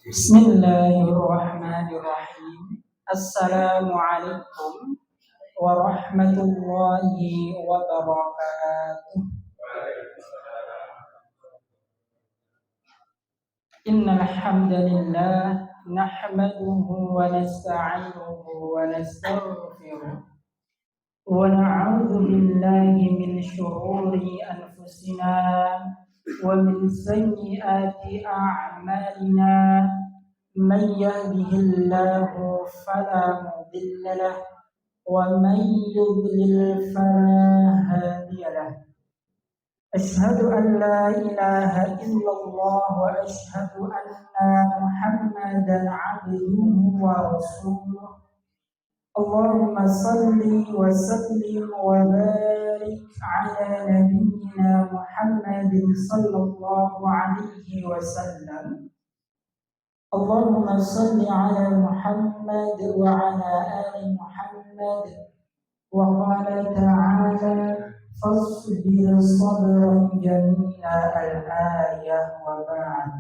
Bismillahirrahmanirrahim. Assalamualaikum warahmatullahi wabarakatuh. Innal hamdalillah nahmaduhu wa nasta'inuhu wa nastaghfiruh wa na'udzu billahi min shururi anfusina wa min sayyiati a'malina. من يهده الله فلا مضل له ومن يضلل فلا هادي له. أشهد أن لا إله إلا الله وأشهد أن محمدا عبده ورسوله. اللهم صل وسلم وبارك على نبينا محمد صلى الله عليه وسلم. اللهم صل على محمد وعلى آل محمد. وقال تعالى فاصبر صبرا جميلا الآية وبعد.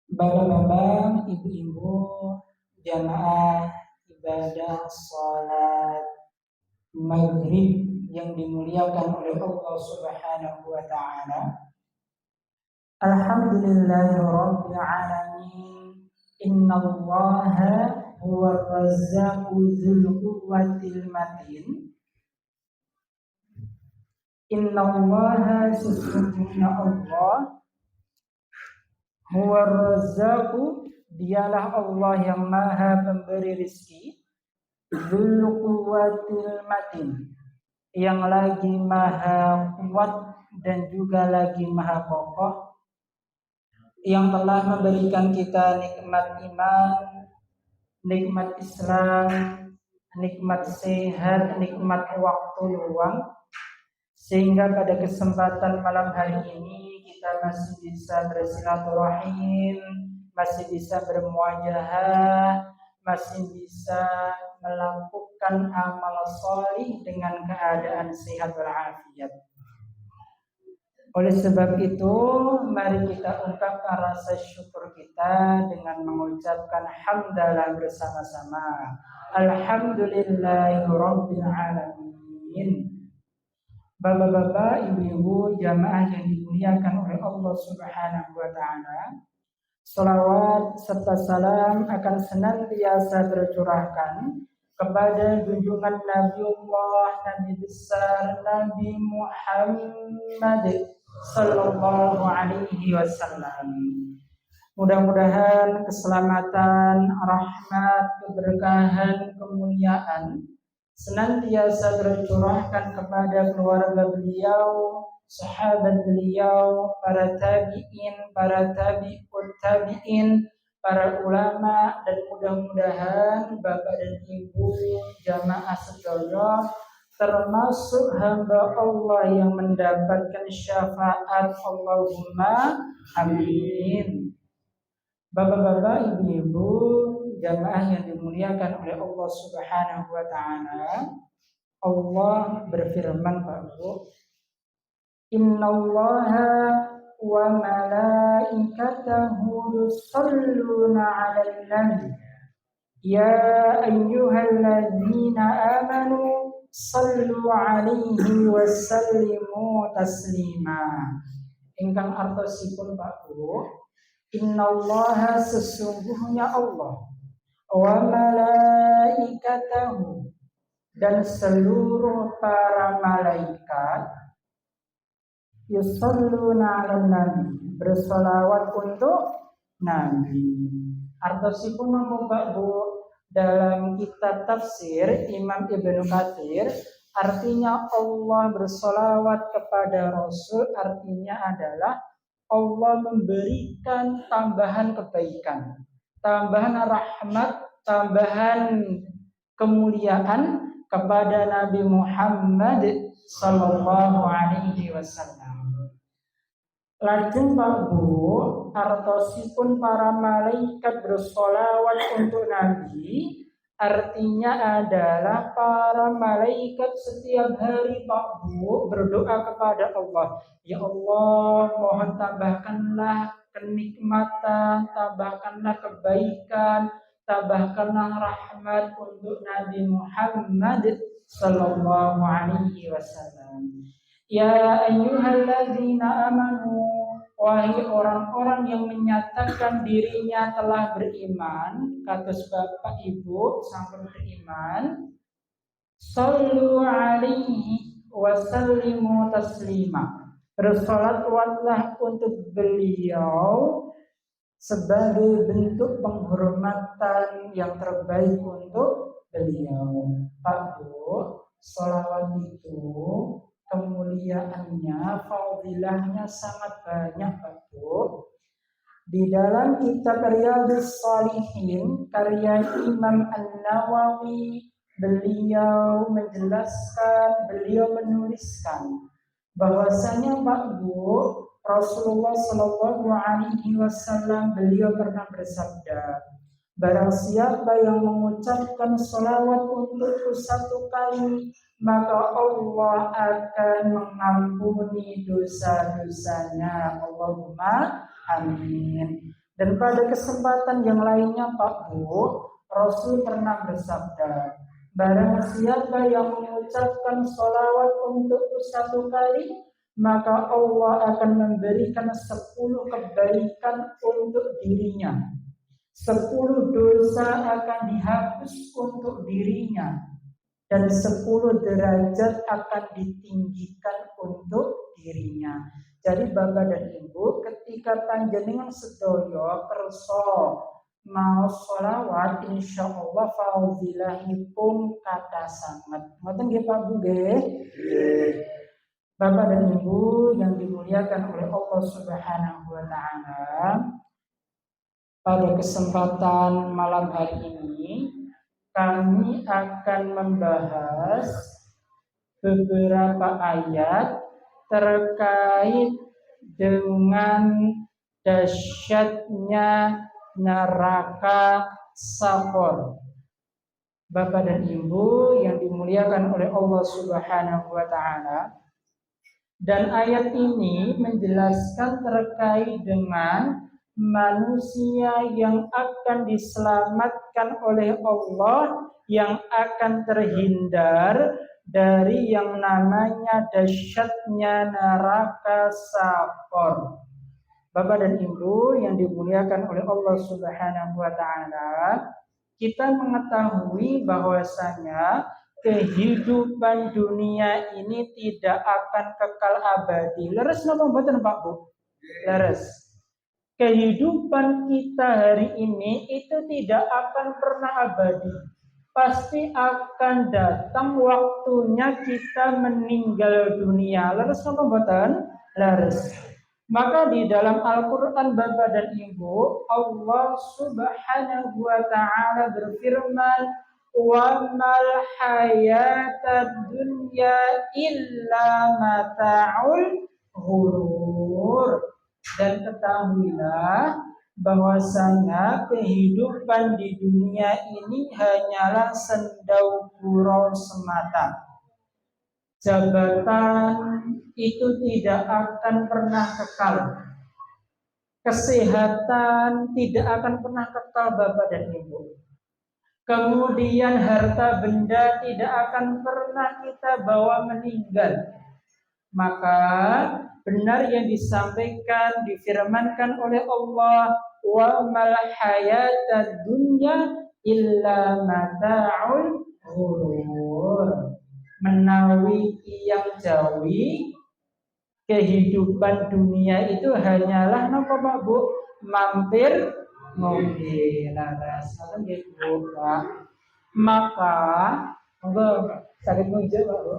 Bapak-bapak, ibu-ibu, jamaah ibadah salat maghrib yang dimuliakan oleh Allah Subhanahu wa Ta'ala. Alhamdulillahirabbil alamin. Innallaha huwar razzaqu dzul quwwatil matin. Innallaha sesungguhnya Allah huwar razzaqu, dialah Allah yang maha pemberi rezeki, dzul quwwatil matin, yang lagi maha kuat dan juga lagi maha kokoh, yang telah memberikan kita nikmat iman, nikmat Islam, nikmat sehat, nikmat waktu luang, sehingga pada kesempatan malam hari ini kita masih bisa bersilaturahim, masih bisa bermuajahah, masih bisa melakukan amal sholih dengan keadaan sehat walafiat. Oleh sebab itu, mari kita ungkapkan rasa syukur kita dengan mengucapkan hamdalah bersama-sama. Alhamdulillahirabbil alamin. Bapak-bapak, ibu-ibu, jamaah yang dimuliakan oleh Allah Subhanahu wa Ta'ala, salawat serta salam akan senantiasa tercurahkan kepada junjungan Nabiullah, Nabi besar Nabi Muhammad sallallahu alaihi wasallam. Mudah-mudahan keselamatan, rahmat, keberkahan, kemuliaan senantiasa tercurahkan kepada keluarga beliau, sahabat beliau, para tabi'in, para tabi'ut tabi'in, para ulama, dan mudah-mudahan bapak dan ibu jamaah sekalian termasuk hamba Allah yang mendapatkan syafaat. Allahumma amin. Bapak-bapak, ibu-ibu, jamaah yang dimuliakan oleh Allah Subhanahu wa Ta'ala, Allah berfirman, Pak Bu, Innallaha wa malaikatahu yusholluna 'alan nabi ya ayyuhalladzina amanu sallu 'alaihi wa sallimu taslima. Ingkang artosipun Pak Bu, innallaha sesungguhnya Allah, wa malaikatahu dan seluruh para malaikat, yusholluna 'alan nabi bersolawat untuk Nabi. Artosipun nopo Pak Bu, dalam kitab tafsir Imam Ibnu Katsir, artinya Allah bersolawat kepada Rasul, artinya adalah Allah memberikan tambahan kebaikan, tambahan rahmat, tambahan kemuliaan kepada Nabi Muhammad sallallahu alaihi wasallam. Lajeng Pak Bu, artosipun para malaikat bersolawat untuk Nabi, Artinya adalah para malaikat setiap hari Pak Bu berdoa kepada Allah. Ya Allah, mohon tambahkanlah kenikmatan, tambahkanlah kebaikan, tambahkanlah rahmat untuk Nabi Muhammad sallallahu alaihi wasallam. Ya ayyuhalladzina amanu, wahai orang-orang yang menyatakan dirinya telah beriman, kata Bapak Ibu sampai beriman, sallu alaihi wa sallimu taslima. Bersolatlah untuk beliau sebagai bentuk penghormatan yang terbaik untuk beliau. Pak Bu, salawat itu kemuliaannya, fadilahnya sangat banyak Pak Bu. Di dalam kitab Riyadhus Shalihin karya Imam An-Nawawi, beliau menjelaskan, beliau menuliskan bahwasanya Pak Bu, Rasulullah Shallallahu Alaihi Wasallam beliau pernah bersabda, barang siapa yang mengucapkan sholawat untukku satu kali, maka Allah akan mengampuni dosa-dosanya. Allahumma amin. Dan pada kesempatan yang lainnya Pak Bu, Rasul pernah bersabda, barang siapa yang mengucapkan sholawat untukku satu kali, maka Allah akan memberikan 10 kebaikan untuk dirinya. 10 dosa akan dihapus untuk dirinya. Dan 10 derajat akan ditinggikan untuk dirinya. Jadi Bapak dan Ibu, ketika panjenengan sedaya kersa mau sholawat, insya Allah fadilahipun kata sangat. Ngoten nggih Pak Bu nggih? Bapak dan Ibu yang dimuliakan oleh Allah Subhanahu wa taala, pada kesempatan malam hari ini kami akan membahas beberapa ayat terkait dengan dahsyatnya neraka Saqar. Bapak dan Ibu yang dimuliakan oleh Allah Subhanahu wa taala, dan ayat ini menjelaskan terkait dengan manusia yang akan diselamatkan oleh Allah, yang akan terhindar dari yang namanya dahsyatnya neraka Saqar. Bapak dan Ibu yang dimuliakan oleh Allah Subhanahu wa taala, kita mengetahui bahwasanya kehidupan dunia ini tidak akan kekal abadi. Leres napa mboten Pak Bu? Leres. Kehidupan kita hari ini itu tidak akan pernah abadi. Pasti akan datang waktunya kita meninggal dunia. Leres napa mboten? Leres. Maka di dalam Al-Quran Bapak dan Ibu, Allah Subhanahu wa ta'ala berfirman, wa mal hayatad dunya illa mata'ul ghurur. Dan ketahuilah bahwasanya kehidupan di dunia ini hanyalah sendau gurau semata. Jabatan itu tidak akan pernah kekal. Kesehatan tidak akan pernah kekal Bapak dan Ibu. Kemudian harta benda tidak akan pernah kita bawa meninggal. Maka benar yang disampaikan, difirmankan oleh Allah, wa mal hayatad dunya illa mata'ul ghurur. Menawi yang jawi, kehidupan dunia itu hanyalah napa Pak Bu? Mampir ngombe laras. Ngoten nggih Bu, Pak. Maka monggo saged muncul Pak Bu.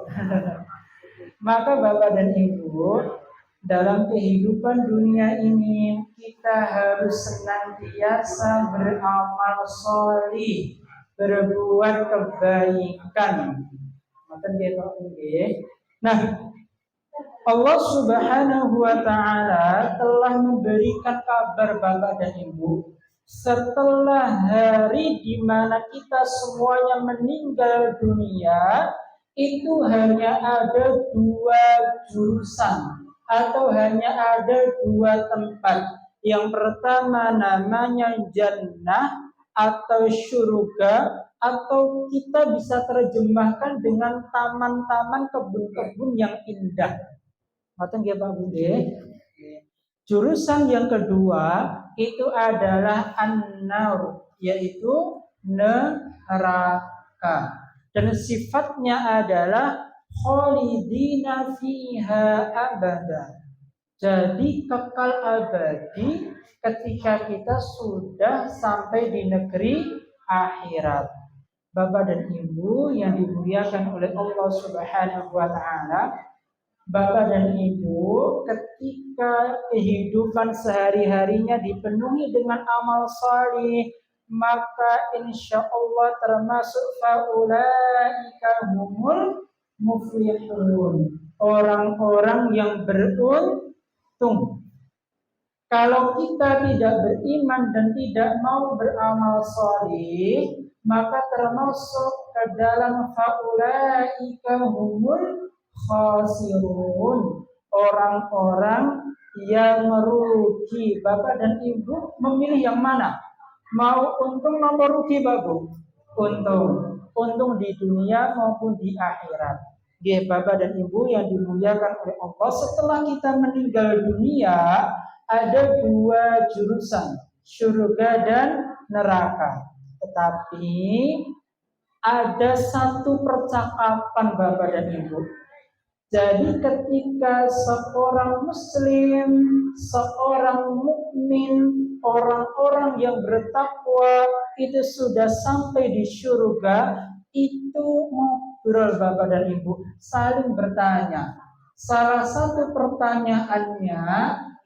Maka Bapak dan Ibu, dalam kehidupan dunia ini kita harus senantiasa beramal sholih, berbuat kebaikan. Nah, Allah Subhanahu wa ta'ala telah memberikan kabar Bapak dan Ibu, setelah hari di mana kita semuanya meninggal dunia, itu hanya ada dua jurusan atau hanya ada dua tempat. Yang pertama namanya jannah atau surga, atau kita bisa terjemahkan dengan taman-taman kebun-kebun yang indah. Ngoten nggih Pak Bude. Jurusan yang kedua itu adalah an-nar, yaitu neraka. Dan sifatnya adalah khalidina fiha abada. Jadi kekal abadi ketika kita sudah sampai di negeri akhirat. Bapak dan Ibu yang dimuliakan oleh Allah Subhanahu wa taala, Bapak dan Ibu, ketika kehidupan sehari-harinya dipenuhi dengan amal salih, maka insya Allah termasuk faulaika humul muflihun, orang-orang yang beruntung. Kalau kita tidak beriman dan tidak mau beramal salih, maka termasuk ke dalam faulaika humul khasirun, orang-orang yang merugi. Bapak dan Ibu memilih yang mana? Mau untung nomor rugi Bapak? Untung di dunia maupun di akhirat. Bapak dan Ibu yang dimuliakan oleh Allah, setelah kita meninggal dunia ada dua jurusan, surga dan neraka. Tetapi ada satu percakapan Bapak dan Ibu. Jadi ketika seorang muslim, seorang mukmin, orang-orang yang bertakwa itu sudah sampai di surga, itu ngobrol Bapak dan Ibu, saling bertanya. Salah satu pertanyaannya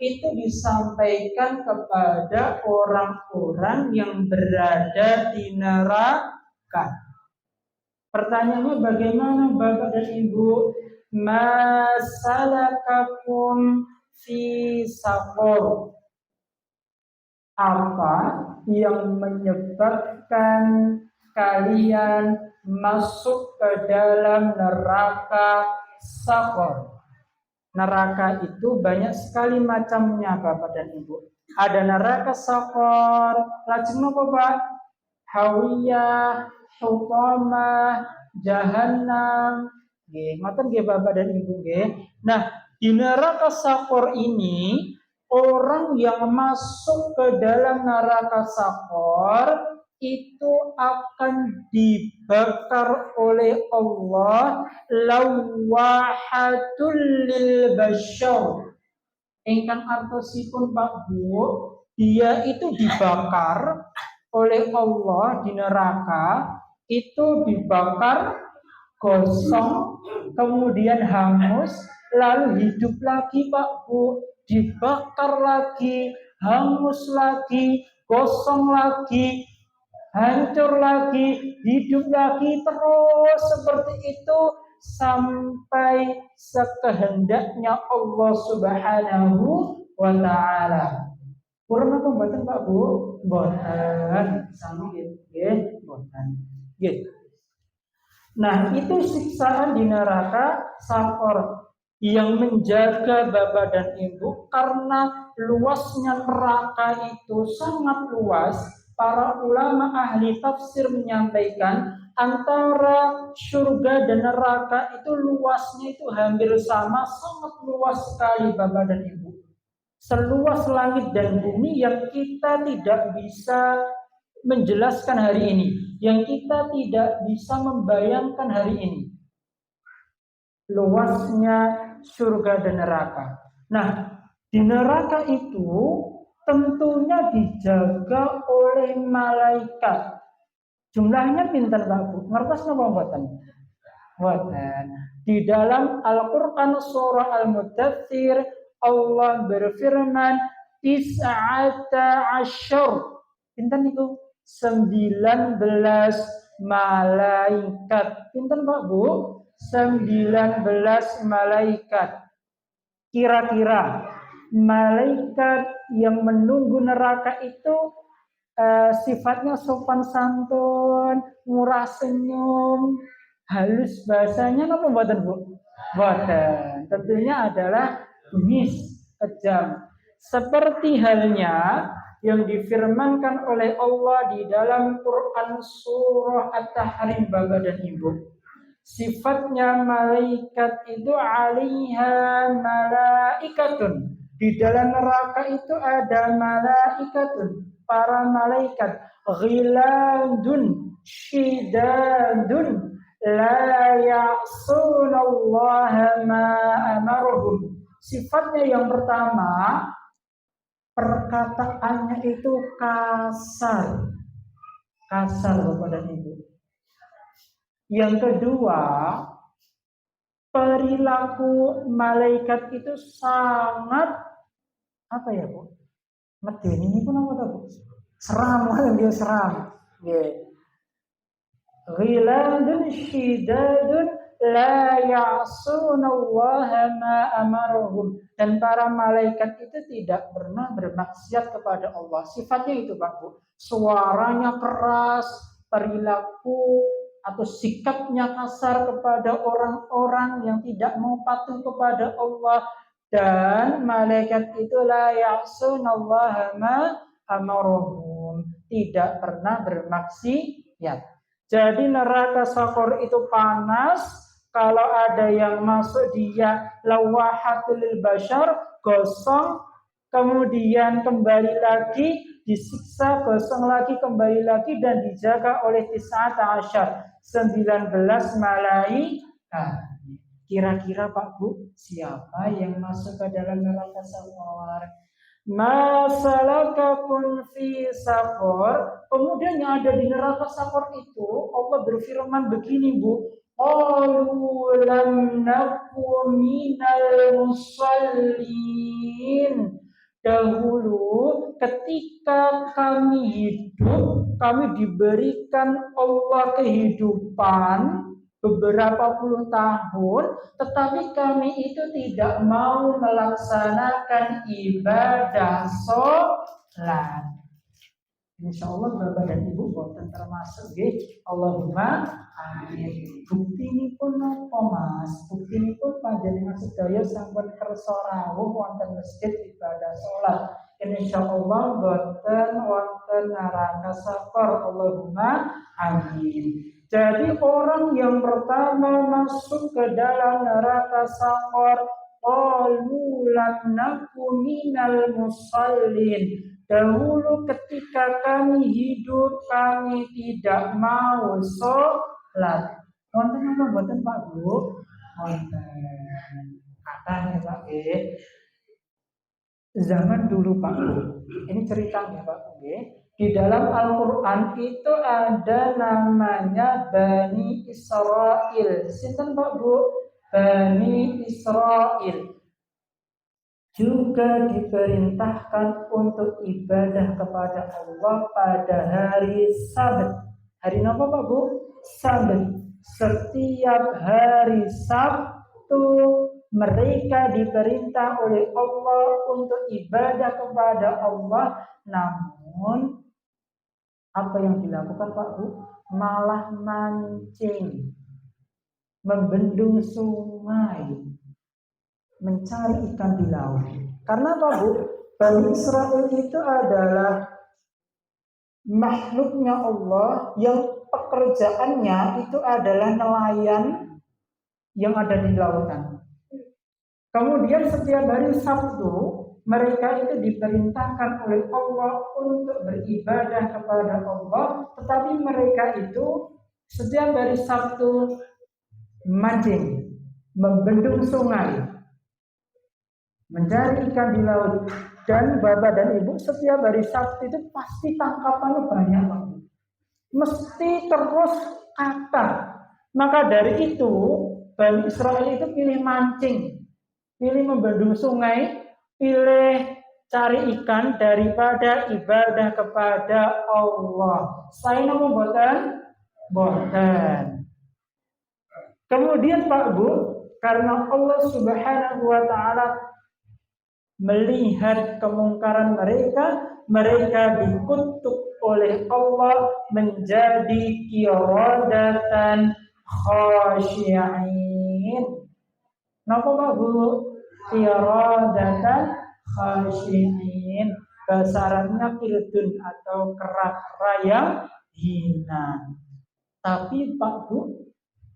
itu disampaikan kepada orang-orang yang berada di neraka. Pertanyaannya bagaimana Bapak dan Ibu? Masalakakum fi saqor. Apa yang menyebabkan kalian masuk ke dalam neraka saqor? Neraka itu banyak sekali macamnya Bapak dan Ibu. Ada neraka saqor, lajeng napa Pak? Hawiyah, hutamah, jahannam. Ngoten nggih Bapak dan Ibu nggih. Nah, di neraka saqor ini orang yang masuk ke dalam neraka saqor itu akan dibakar oleh Allah lawahatul lil basyar. Ingkang artosipun Pak Bu, dia itu dibakar oleh Allah di neraka, itu dibakar gosong, kemudian hangus, lalu hidup lagi Pak Bu, dibakar lagi, hangus lagi, gosong lagi, hancur lagi, hidup lagi, terus seperti itu sampai sekehendaknya Allah Subhanahu wa taala. Kurang apa mboten Pak Bu? Mboten, sami nggih, mboten. Nggih. Nah, itu siksaan di neraka saqor yang menjaga Bapak dan Ibu karena luasnya neraka itu sangat luas. Para ulama ahli tafsir menyampaikan antara surga dan neraka itu luasnya itu hampir sama, sangat luas sekali Bapak dan Ibu. Seluas langit dan bumi yang kita tidak bisa menjelaskan hari ini, yang kita tidak bisa membayangkan hari ini. Luasnya surga dan neraka. Nah, di neraka itu tentunya dijaga oleh malaikat. Jumlahnya pinten Pak Bu? Ngertos napa mboten? Mboten. Di dalam Al-Qur'an surah Al-Mudaththir Allah berfirman tis'ata asyur. Pinten niku? 19 malaikat. Pinten Pak Bu? 19 malaikat. Kira-kira malaikat yang menunggu neraka itu sifatnya sopan santun, murah senyum, halus bahasanya napa mboten Bu? Mboten. Tentunya adalah bengis, kejam. Seperti halnya yang difirmankan oleh Allah di dalam Quran surah At-Tahrim Bapak dan Ibu. Sifatnya malaikat itu alaiha malaikatun. Di dalam neraka itu ada malaikatun, para malaikat. Ghilandun syidadun la ya'sunallaha ma amaruhum. Sifatnya yang pertama, perkataannya itu kasar. Kasar Bapak dan Ibu. Yang kedua, perilaku malaikat itu sangat apa ya Bu? Medeni ini pun apa Bu? Seram kan dia seram. Ghiladun syidadun la ya'sunallaha ma amaruhum. Dan para malaikat itu tidak pernah bermaksiat kepada Allah. Sifatnya itu Pak Bu. Suaranya keras, perilaku atau sikapnya kasar kepada orang-orang yang tidak mau patuh kepada Allah. Dan malaikat itu la ya'sunallaha ma amaruhum. Tidak pernah bermaksiat. Jadi neraka Sakor itu panas. Kalau ada yang masuk dia lawahatul lil bashar, gosong, kemudian kembali lagi, disiksa, gosong lagi, kembali lagi, dan dijaga oleh 19 malaikat. Kira-kira Pak Bu, siapa yang masuk ke dalam neraka Sakor? Masalakakum fi sakor. Kemudian yang ada di neraka sakor itu Allah berfirman begini Bu, qalu lam naku minal musallin. Dahulu ketika kami hidup, kami diberikan Allah kehidupan beberapa puluh tahun, tetapi kami itu tidak mau melaksanakan ibadah sholat. Insya Allah Bapak dan Ibu boten termasuk Allahumma amin. Bukti ini pun apa Mas? Bukti ini pun panjenengan sedaya sampun kersa rawuh wonten masjid ibadah sholat. Insya Allah boten wonten neraka sakor. Allahumma amin. Jadi orang yang pertama masuk ke dalam neraka sakor, qalu lam naku minal musallin. Dahulu ketika kami hidup, kami tidak mau sholat. Wonten apa mboten Pak Bu? Wonten. Katanya Pak B. Zaman dulu Pak Bu. Ini ceritanya Pak B. Di dalam Al-Quran itu ada namanya Bani Israel. Sinten Pak Bu? Bani Israel. Juga diperintahkan untuk ibadah kepada Allah pada hari Sabat. Hari apa Pak Bu? Sabat. Setiap hari Sabtu mereka diperintah oleh Allah untuk ibadah kepada Allah. Namun apa yang dilakukan Pak Bu? Malah mancing, membendung sungai, mencari ikan di laut. Karena Pak Bu? Bani Israel itu adalah makhluknya Allah yang pekerjaannya itu adalah nelayan yang ada di lautan. Kemudian setiap hari Sabtu mereka itu diperintahkan oleh Allah untuk beribadah kepada Allah, tetapi mereka itu setiap hari Sabtu mancing, membendung sungai, mencari ikan di laut. Dan Bapak dan Ibu setiap hari Sabtu itu pasti tangkapannya banyak banget, mesti terus kata. Maka dari itu Bani Israel itu pilih mancing, pilih membendung sungai, pilih cari ikan daripada ibadah kepada Allah. Saya mau boten. Kemudian Pak Bu, karena Allah Subhanahu wa taala melihat kemungkaran mereka, mereka dikutuk oleh Allah menjadi qiradatan khasyi'in. Napa Pak Bu? Qiradatan khasyi'in. Bahasa Arabnya qirdun atau kera-kera yang hina. Tapi Pak Bu,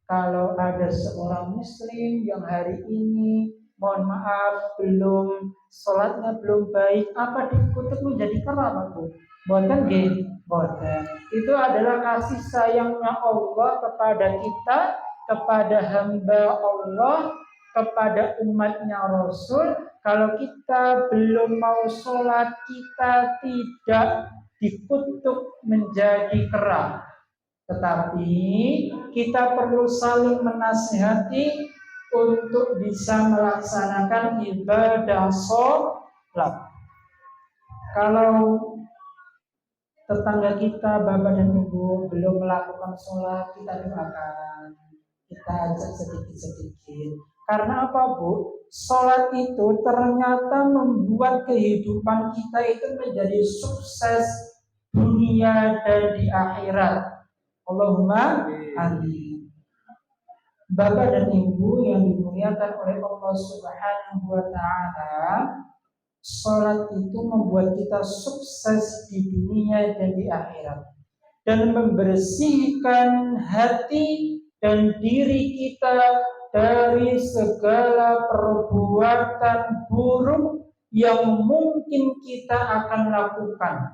kalau ada seorang muslim yang hari ini mohon maaf belum sholatnya belum baik, apa dikutuk menjadi kera Pak Bu? Boten nggih, boten. Itu adalah kasih sayangnya Allah kepada kita, kepada hamba Allah, kepada umatnya Rasul. Kalau kita belum mau sholat, kita tidak dikutuk menjadi kera. Tetapi kita perlu saling menasihati untuk bisa melaksanakan ibadah sholat. Kalau tetangga kita, bapak dan ibu belum melakukan sholat, kita doakan, kita ajak sedikit-sedikit. Karena apa Bu? Sholat itu ternyata membuat kehidupan kita itu menjadi sukses dunia dan di akhirat. Allahumma amin. Bapak dan Ibu yang dimuliakan oleh Allah Subhanahu wa taala, salat itu membuat kita sukses di dunia dan di akhirat dan membersihkan hati dan diri kita dari segala perbuatan buruk yang mungkin kita akan lakukan.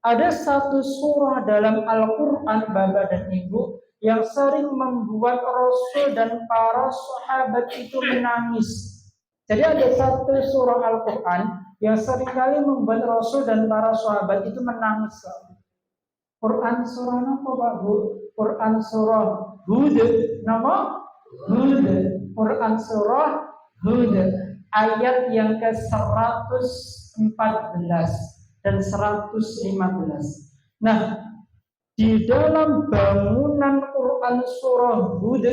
Ada satu surah dalam Al-Quran Bapak dan Ibu yang sering membuat Rasul dan para sahabat itu menangis. Jadi ada satu surah Al-Quran yang seringkali membuat Rasul dan para sahabat itu menangis. Quran surah apa Pak Bu? Quran surah Hud. Nama? Hud. Quran surah Hud. Ayat yang ke-114 dan 115. Nah, di dalam bangunan Quran surah Hud,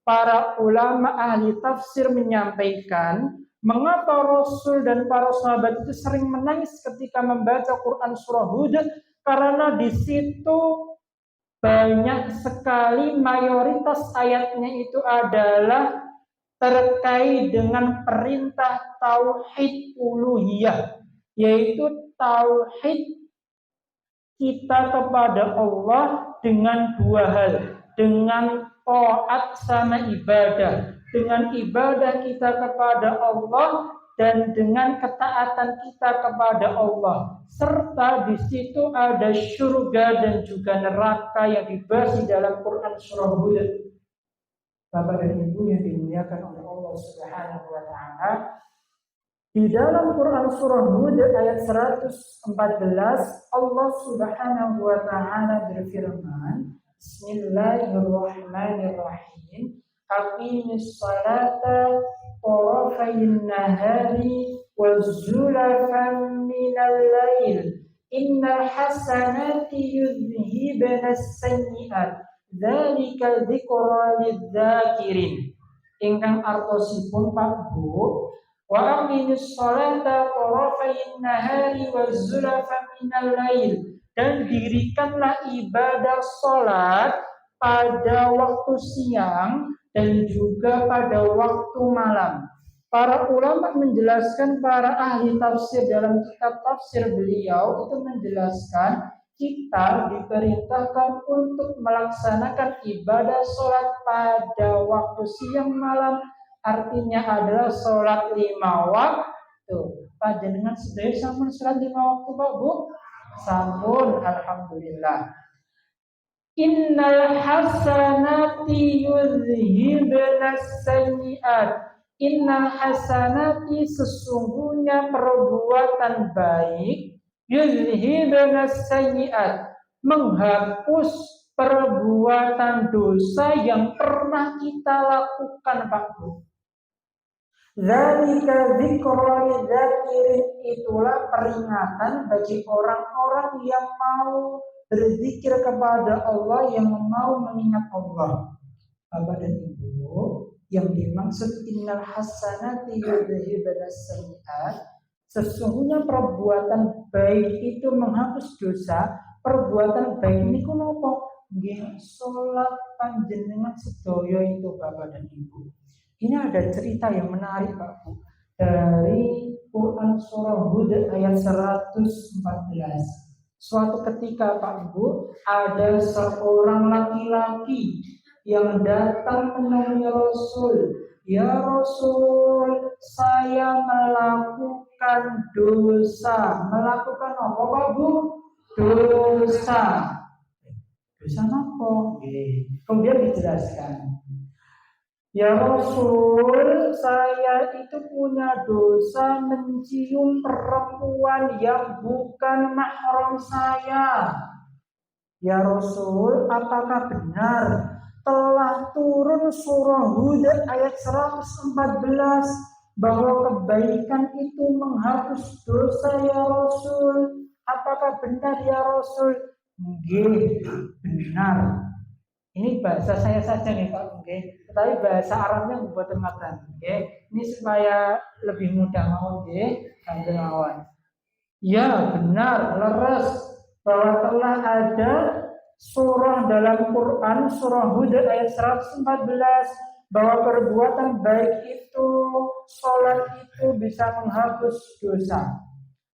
para ulama ahli tafsir menyampaikan mengapa Rasul dan para sahabat itu sering menangis ketika membaca Quran surah Hud, karena di situ banyak sekali mayoritas ayatnya itu adalah terkait dengan perintah tauhid uluhiyah, yaitu tauhid kita kepada Allah dengan dua hal, dengan taat sama ibadah, dengan ibadah kita kepada Allah dan dengan ketaatan kita kepada Allah, serta di situ ada surga dan juga neraka yang dibahas di dalam Quran surah Hud. Bapak dan Ibu yang dimuliakan oleh Allah Subhanahu wa taala, di dalam Quran surah Hud ayat 114 Allah Subhanahu wa taala berfirman, Bismillahirrahmanirrahim. Aqimis salata tarafayn nahari wa zulafan minal lail. Innal hasanati yudhhibna as-sayyi'at. Dzalika dzikra lidzakirin. Ingkang artosipun Pak Bu, wa aqimis salata tarafayn nahari wa zulafan minal lail, dan dirikanlah ibadah salat pada waktu siang dan juga pada waktu malam. Para ulama menjelaskan, para ahli tafsir dalam kitab tafsir beliau itu menjelaskan kita diperintahkan untuk melaksanakan ibadah sholat pada waktu siang malam, artinya adalah sholat 5 waktu. Panjenengan sedaya sampun sholat 5 waktu Pak Bu? Sampun, alhamdulillah. Innal hasanati yudhhibna as-sayyi'at. Innal hasanati, sesungguhnya perbuatan baik, yudhhibna as-sayyi'at, menghapus perbuatan dosa yang pernah kita lakukan Pak Bu. Dzalika dzikra lidzakirin, itulah peringatan bagi orang-orang yang mau berzikir kepada Allah, yang mau mengingat Allah. Bapak dan Ibu, yang dimaksud innal hasanati yudhhibna as-sayyi'at Sesungguhnya perbuatan baik itu menghapus dosa. Perbuatan baik ini kunopo nggih salat panjenengan sedaya itu Bapak dan Ibu. Ini ada cerita yang menarik Pak Bu dari Quran surah Hud ayat 114. Suatu ketika Pak Bu ada seorang laki-laki yang datang menemui Rasul. Ya Rasul, saya melakukan dosa. Melakukan apa Pak Bu? Dosa. Dosa apa? Kemudian dijelaskan. Ya Rasul, saya itu punya dosa mencium perempuan yang bukan mahram saya. Ya Rasul, apakah benar telah turun surah Hud ayat 114 bahwa kebaikan itu menghapus dosa ya Rasul? Apakah benar ya Rasul? Nggih, benar. Ini bahasa saya saja nih Pak, nggih. Tetapi bahasa Arabnya mboten ngoten, nggih. Ini supaya lebih mudah mau nggih, kanjeng awan. Ya, benar, leres bahwa telah ada surah dalam Quran, surah Hud ayat 114 bahwa perbuatan baik itu, sholat itu bisa menghapus dosa.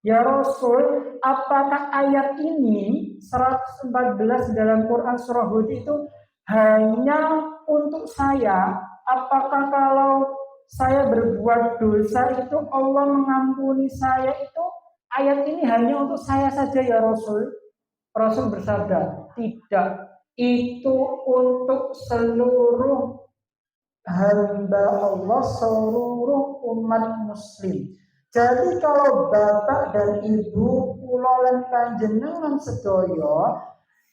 Ya Rasul, apakah ayat ini 114 dalam Quran surah Hud itu hanya untuk saya? Apakah kalau saya berbuat dosa itu Allah mengampuni saya itu? Ayat ini hanya untuk saya saja ya Rasul? Rasul bersabda, tidak. Itu untuk seluruh hamba Allah, seluruh umat muslim. Jadi kalau bapak dan ibu kula lan panjenengan sedaya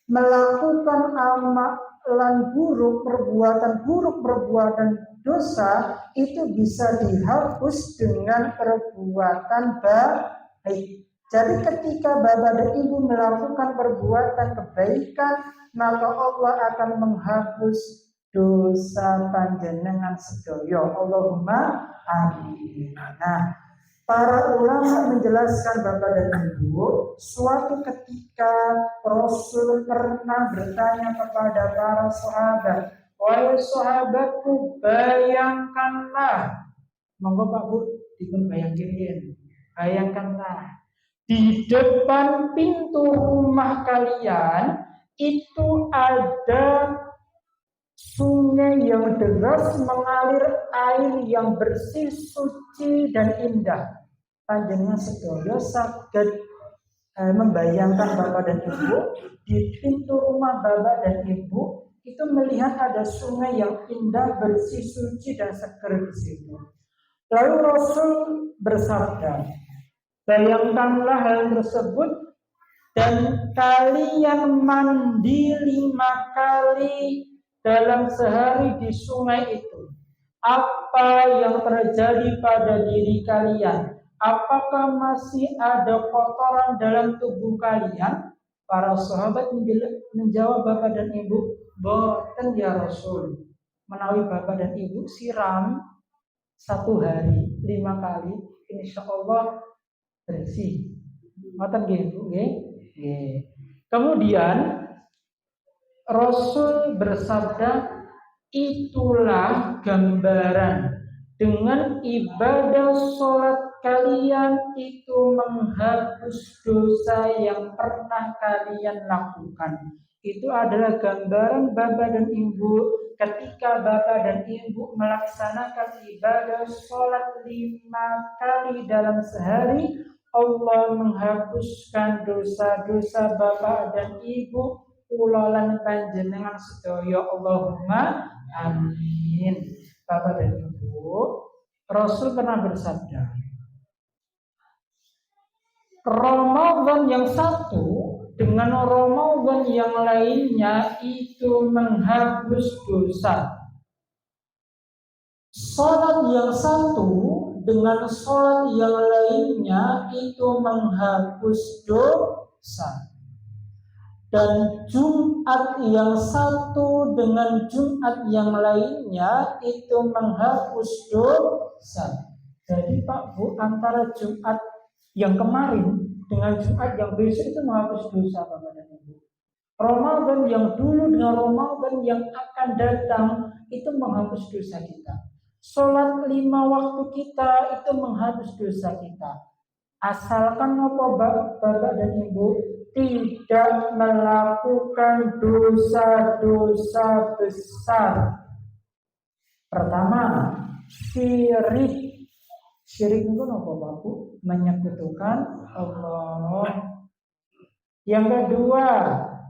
melakukan amalan buruk, perbuatan dosa itu bisa dihapus dengan perbuatan baik. Jadi ketika bapak dan ibu melakukan perbuatan kebaikan, maka Allah akan menghapus dosa panjenengan sedaya. Allahumma amin. Nah, para ulama menjelaskan Bapak dan Ibu, suatu ketika Rasul pernah bertanya kepada para sahabat, wahai sahabatku, bayangkanlah, monggo Pak Bu, dipun bayangkanlah, di depan pintu rumah kalian itu ada sungai yang deras mengalir air yang bersih, suci dan indah. Panjenengan sedaya saged membayangkan Bapak dan Ibu di pintu rumah Bapak dan Ibu itu melihat ada sungai yang indah, bersih, suci dan seger di situ. Lalu Rasul bersabda, bayangkanlah hal tersebut dan kalian mandi 5 kali dalam sehari di sungai itu. Apa yang terjadi pada diri kalian? Apakah masih ada kotoran dalam tubuh kalian? Para sahabat menjawab Bapak dan Ibu, boten ya Rasul. Menawi Bapak dan Ibu siram 1 hari 5 kali, insya Allah bersih. Ngoten nggih Bu, nggih. Kemudian Rasul bersabda, itulah gambaran dengan ibadah sholat kalian itu menghapus dosa yang pernah kalian lakukan. Itu adalah gambaran Bapak dan Ibu ketika Bapak dan Ibu melaksanakan ibadah sholat 5 kali dalam sehari, Allah menghapuskan dosa-dosa Bapak dan Ibu kula lan panjenengan sedaya. Allahumma amin. Bapak dan Ibu, Rasul pernah bersabda, Ramadan yang satu dengan Ramadan yang lainnya itu menghapus dosa. Salat yang satu dengan salat yang lainnya itu menghapus dosa. Dan Jumat yang satu dengan Jumat yang lainnya itu menghapus dosa. Jadi Pak Bu, antara Jumat Yang kemarin dengan Jumat yang besok itu menghapus dosa Bapak dan Ibu. Ramadan yang dulu dengan Ramadan yang akan datang itu menghapus dosa kita. Sholat 5 waktu kita itu menghapus dosa kita. Asalkan apa Bapak dan Ibu tidak melakukan dosa-dosa besar. Pertama, syirik. Syirik itu apa Bapak? Menyekutukan Allah. Yang kedua,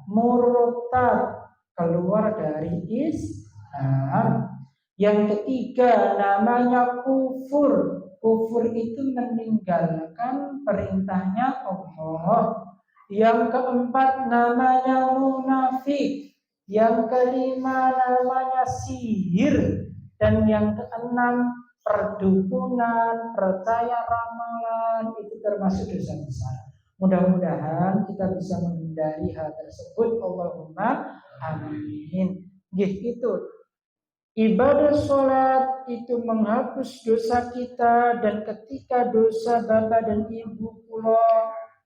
murtad, keluar dari Islam. Yang ketiga, namanya kufur. Kufur itu meninggalkan perintahnya Allah. Yang keempat, namanya munafik. Yang kelima, namanya sihir. Dan yang keenam, perdukunan, percaya ramalan, itu termasuk dosa besar. Mudah-mudahan kita bisa menghindari hal tersebut. Allahumma amin. Gitu. Ibadah sholat itu menghapus dosa kita, dan ketika dosa Bapak dan Ibu kula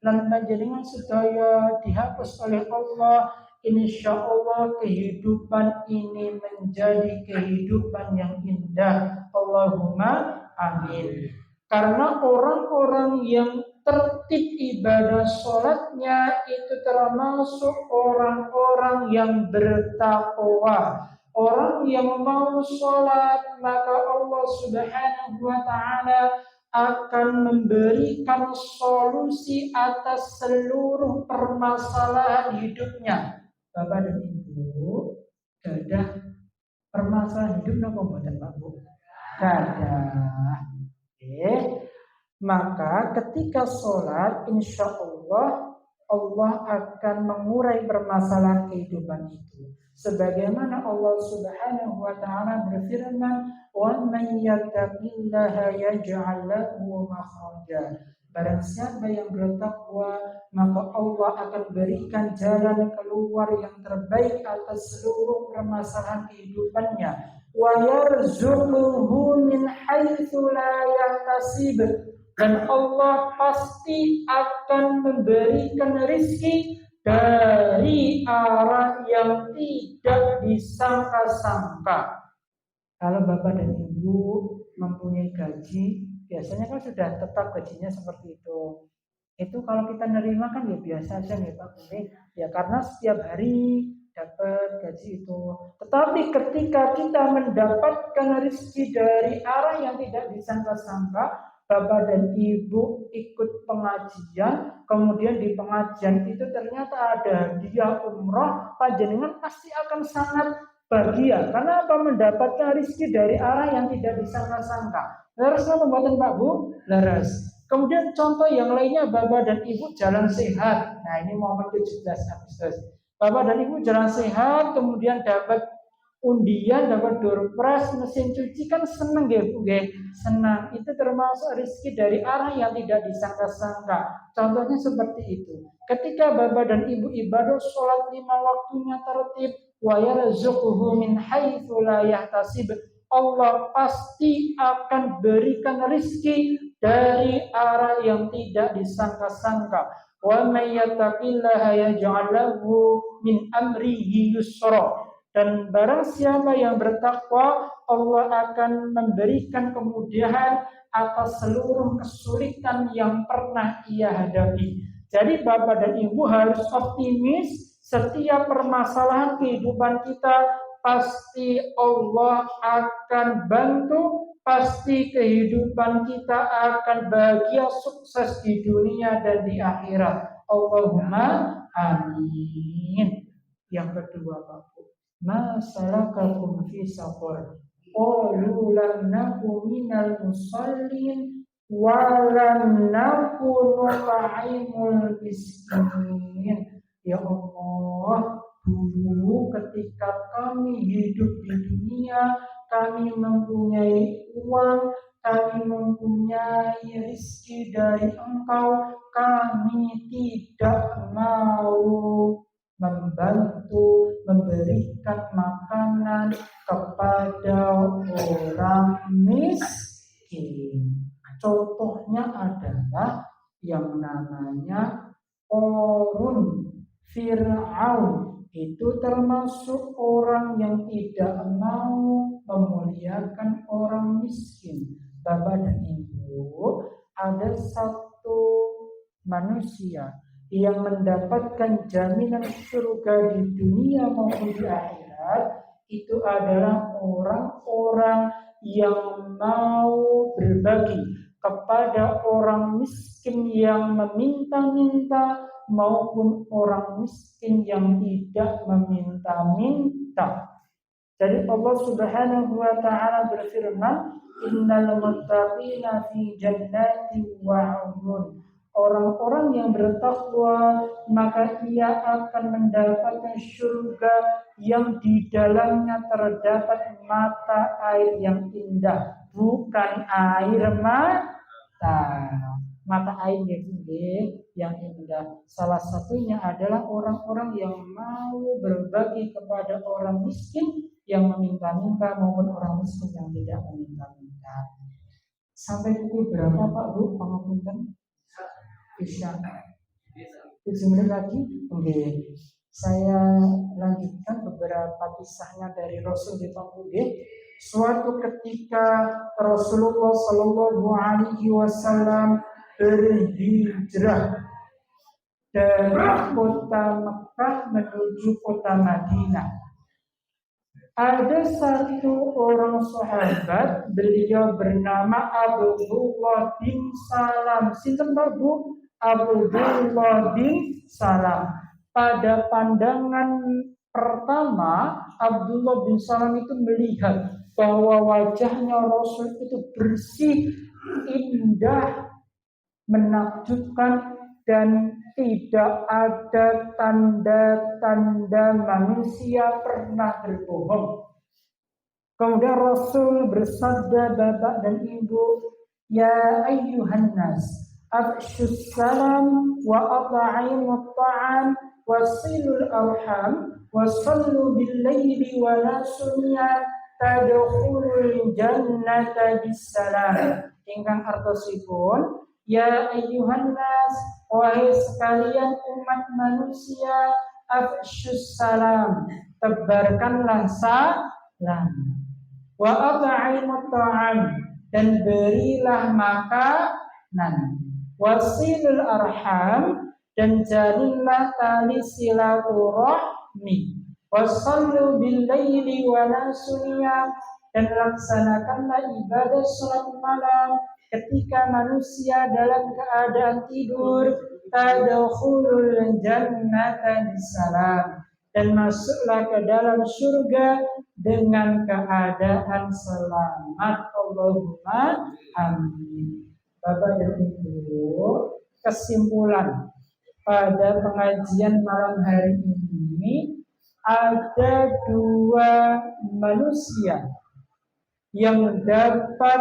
lan panjenengan sedaya dihapus oleh Allah, insya Allah kehidupan ini menjadi kehidupan yang indah. Allahumma amin. Karena orang-orang yang tertib ibadah sholatnya itu termasuk orang-orang yang bertakwa. Orang yang mau sholat, maka Allah Subhanahu wa Ta'ala akan memberikan solusi atas seluruh permasalahan hidupnya. Bapak dan Ibu, gadah permasalahan hidup napa mboten Pak Bu? Gadah. Maka ketika sholat, insya Allah akan mengurai permasalahan kehidupan itu. Sebagaimana Allah Subhanahu wa Ta'ala berfirman, "Wa man yattaqillaha yaj'al lahu makhraja." Barang siapa yang bertakwa, maka Allah akan berikan jalan keluar yang terbaik atas seluruh permasalahan kehidupannya. Wa yarzuquhu min haitsu la yahtasib. Dan Allah pasti akan memberikan rezeki dari arah yang tidak disangka-sangka. Kalau Bapak dan Ibu mempunyai gaji, biasanya kan sudah tetap gajinya seperti itu. Itu kalau kita nerima kan ya biasa aja nih Pak Bu. Ya karena setiap hari dapat gaji itu. Tetapi ketika kita mendapatkan rezeki dari arah yang tidak disangka-sangka, Bapak dan Ibu ikut pengajian, kemudian di pengajian itu ternyata ada hadiah umroh, panjenengan pasti akan sangat bahagia. Karena apa? Mendapatkan rezeki dari arah yang tidak disangka-sangka. Laras apa buatan Pak Bu? Laras. Kemudian contoh yang lainnya, Bapak dan Ibu jalan sehat. Nah ini momen 17 Agustus. Bapak dan Ibu jalan sehat, kemudian dapat undian, dapat door prize, mesin cuci, kan senang ya Bu, senang. Itu termasuk rezeki dari arah yang tidak disangka-sangka. Contohnya seperti itu. Ketika Bapak dan Ibu ibadah sholat 5 waktunya tertib, wa yarzuquhu min haitsu la yahtasib, Allah pasti akan berikan rezeki dari arah yang tidak disangka-sangka. Wa may yattaqillaha yaj'al lahu min amrihi yusra. Dan barang siapa yang bertakwa, Allah akan memberikan kemudahan atas seluruh kesulitan yang pernah ia hadapi. Jadi Bapak dan Ibu harus optimis, setiap permasalahan kehidupan kita pasti Allah akan bantu, pasti kehidupan kita akan bahagia, sukses di dunia dan di akhirat. Allahumma amin. Yang kedua Bapak, ma salakakum fi saqar? Qalu lam naku minal musallin wa lam naku nut'imul miskin. Ya Allah, dulu ketika kami hidup di dunia, kami mempunyai uang, kami mempunyai rezeki dari Engkau, kami tidak mau membantu, memberikan makanan kepada orang miskin. Contohnya adalah yang namanya Qarun, Fir'aun itu termasuk orang yang tidak mau memuliakan orang miskin. Bapak dan Ibu, ada satu manusia yang mendapatkan jaminan surga di dunia maupun di akhirat, itu adalah orang-orang yang mau berbagi kepada orang miskin yang meminta-minta maupun orang miskin yang tidak meminta-minta. Jadi Allah Subhanahu wa taala berfirman, "Innal muttaqina fi jannatin wa 'uyun." Orang-orang yang bertakwa maka ia akan mendapatkan surga yang di dalamnya terdapat mata air yang indah, bukan air mata air yang indah. Salah satunya adalah orang-orang yang mau berbagi kepada orang miskin yang meminta-minta maupun orang miskin yang tidak meminta-minta. Sampai pukul berapa Pak Bu? Pangapunten? Isya. 7 menit lagi. Oke. Saya lanjutkan beberapa kisahnya dari Rasul di Pangkude. Suatu ketika Rasulullah Shallallahu Alaihi Wasallam berhijrah dari kota Mekah menuju kota Madinah. Ada satu orang sahabat, beliau bernama Abdullah bin Salam. Sinten Pak Bu? Abdullah bin Salam. Pada pandangan pertama, Abdullah bin Salam itu melihat bahwa wajahnya Rasul itu bersih, indah, menakjubkan, dan tidak ada tanda-tanda manusia pernah berbohong. Kemudian Rasul bersabda, Bapak dan Ibu, ya ayyuhan nas, afshus salam wa at'imut ta'am wasilul arham wasallu bil laili wa la sunya tadkhulul jannata bisalam. Ingkang artosipun, ya ayyuhan nas, wahai sekalian umat manusia, afshus salam, tebarkanlah salam, wa at'imut ta'am, dan berilah makanan, wasilul arham, dan jalinlah tali silaturahmi, wasallu bil laili wa la sunya, dan laksanakanlah ibadah salat malam ketika manusia dalam keadaan tidur, tadkhulul jannata bisalam, dan masuklah ke dalam surga dengan keadaan selamat. Allahumma amin. Bapak dan Ibu, kesimpulan pada pengajian malam hari ini, ada dua manusia yang dapat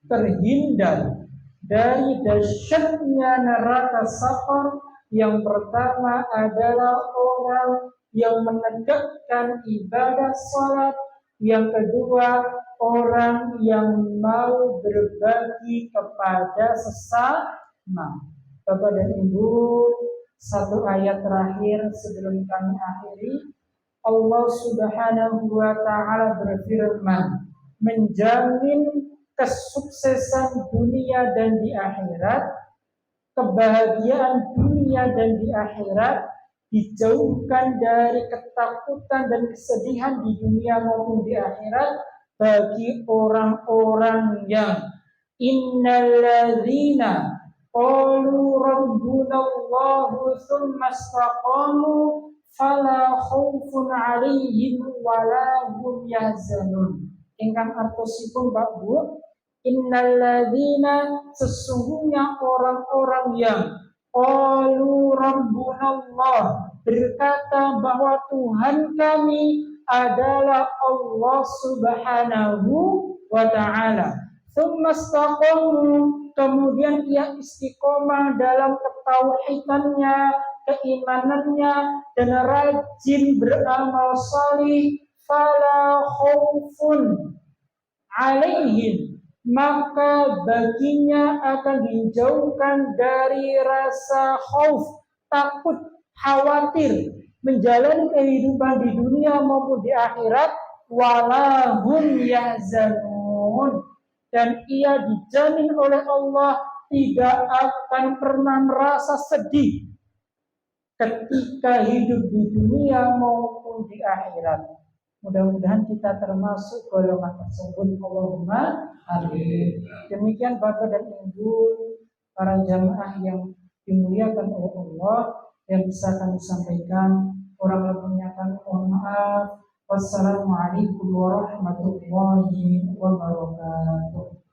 terhindar dari dahsyatnya neraka Saqar. Yang pertama adalah orang yang menegakkan ibadah salat. Yang kedua, orang yang mau berbagi kepada sesama. Bapak dan Ibu, satu ayat terakhir sebelum kami akhiri. Allah Subhanahu wa taala berfirman, menjamin kesuksesan dunia dan di akhirat, kebahagiaan dunia dan di akhirat, dijauhkan dari ketakutan dan kesedihan di dunia maupun di akhirat bagi orang-orang yang innalladzina qalu rabbunallahu tsumma istaqamu fala khaufun 'alaihim wala hum yahzanun. Ingkang artosipun Pak Bu, innalladzina, sesungguhnya orang-orang yang qalu rabbunallah, berkata bahwa Tuhan kami adalah Allah Subhanahu wa taala. Tsumma istaqamu, kemudian ia istiqomah dalam ketauhidannya, keimanannya, dan rajin beramal salih, fala khaufun alaihim, maka baginya akan dijauhkan dari rasa khauf, takut, khawatir menjalani kehidupan di dunia maupun di akhirat, walahum yahzanun, dan ia dijamin oleh Allah tidak akan pernah merasa sedih ketika hidup di dunia maupun di akhirat. Mudah-mudahan kita termasuk golongan tersebut. Allahumma amin. Demikian Bapak dan Ibu para jamaah yang dimuliakan oleh Allah yang bisa kami sampaikan. Kurang lebihnya kami mohon maaf. Wassalamualaikum warahmatullahi wabarakatuh.